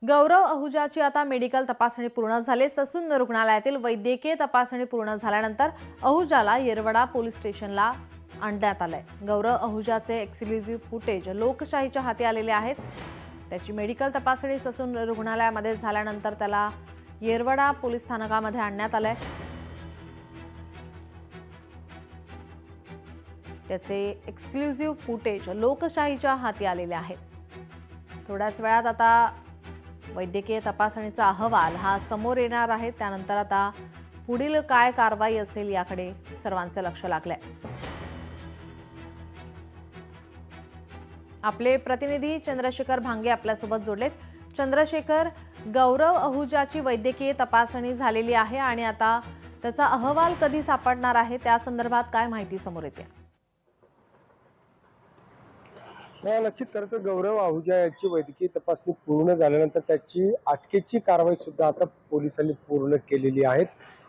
गौरव अहुजाची आता मेडिकल तपासणी पूर्ण झाली। ससून रुग्णालयातील वैद्यकीय तपासणी पूर्ण झाल्यानंतर अहुजाला येरवडा पोलीस स्टेशनला आणण्यात आले। गौरव अहुजाचे एक्सक्लुझिव्ह फुटेज लोकशाहीच्या हाती आलेले आहेत। त्याची मेडिकल तपासणी ससून रुग्णालयामध्ये झाल्यानंतर त्याला येरवडा पोलीस स्थानकामध्ये आणण्यात आले। त्याचे एक्सक्लुझिव्ह फुटेज लोकशाहीच्या हाती आलेले आहेत। थोड्याच वेळात आता वैद्यकीय तपासणीचा अहवाल हा समोर येणार आहे। त्यानंतर आता पुढील काय कारवाई असेल याकडे सर्वांचे लक्ष लागले। आपले प्रतिनिधी चंद्रशेखर भांगे आपल्यासोबत जोडलेत। चंद्रशेखर, गौरव अहुजाची वैद्यकीय तपासणी झालेली आहे आणि आता त्याचा अहवाल कधी सापडणार आहे त्या संदर्भात काय माहिती समोर येते? नक्कीच खरं तर गौरव अहुजा याची वैद्यकीय तपासणी पूर्ण झाल्यानंतर त्याची अटकेची कारवाई सुद्धा आता पोलिसांनी पूर्ण केलेली आहे।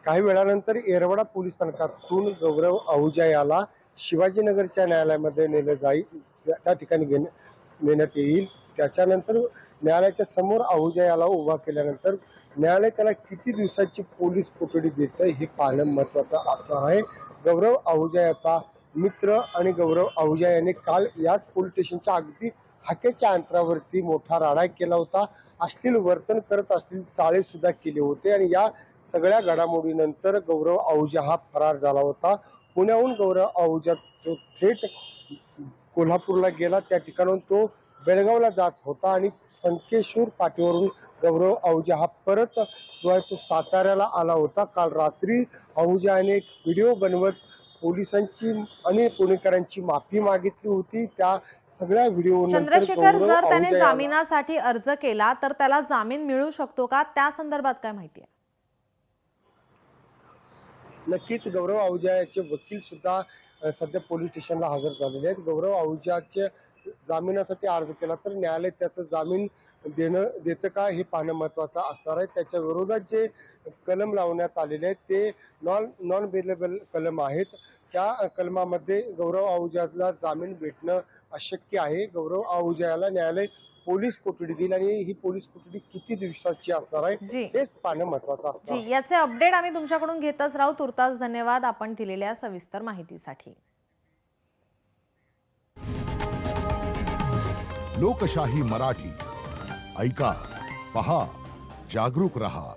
काही वेळानंतर येरवडा पोलीस स्थानकातून गौरव अहुजा याला शिवाजीनगरच्या न्यायालयामध्ये नेलं जाईल, त्या ठिकाणी नेण्यात येईल। त्याच्यानंतर न्यायालयाच्या समोर अहुजा याला उभा केल्यानंतर न्यायालय त्याला किती दिवसाची पोलीस कोठडी देतं हे पाहणं महत्त्वाचं असणार आहे। गौरव अहुजा याचा मित्र आणि गौरव अहुजा याने काल याच पोलीस स्टेशनच्या अगदी हाकेच्या अंतरावरती मोठा राडा केला होता। अश्लील वर्तन करत असलेली चाळे सुद्धा केले होते आणि या सगळ्या घडामोडीनंतर गौरव अहुजा हा फरार झाला होता। पुण्याहून गौरव अहुजा जो थेट कोल्हापूरला गेला, त्या ठिकाणून तो बेळगावला जात होता आणि संकेश्वर पाटीवरून गौरव अहुजा हा परत जो आहे तो साताऱ्याला आला होता। काल रात्री अहुजाने एक व्हिडिओ बनवत पोलिसांची आणि पुणेकरांची माफी मागितली होती। त्या सगळ्या व्हिडिओ चंद्रशेखर, जर त्याने जामिनासाठी अर्ज केला तर त्याला जामीन मिळू शकतो का? त्या संदर्भात काय माहिती आहे? नक्कीच गौरव अहुजा याचे वकील सुद्धा सध्या पोलीस स्टेशनला हजर झालेले आहेत। गौरव अहुजाच्या जामिनासाठी अर्ज केला तर न्यायालय त्याचं जामीन देतं का हे पाहणं महत्त्वाचं असणार आहे। त्याच्या विरोधात जे कलम लावण्यात आलेले आहेत ते नॉन बेलेबल कलम आहेत। त्या कलमामध्ये गौरव अहुजाला जामीन भेटणं अशक्य आहे। गौरव अहुजा याला न्यायालय पोलीस कोठडी देईल आणि ही पोलीस कोठडी किती दिवसाची असणार आहे हेच पाहणं महत्त्वाचं असणार आहे। याचे अपडेट आम्ही तुमच्याकडून घेतच राहू। तुर्तास धन्यवाद आपण दिलेल्या सविस्तर माहितीसाठी। लोकशाही मराठी ऐका, पहा, जागरूक रहा।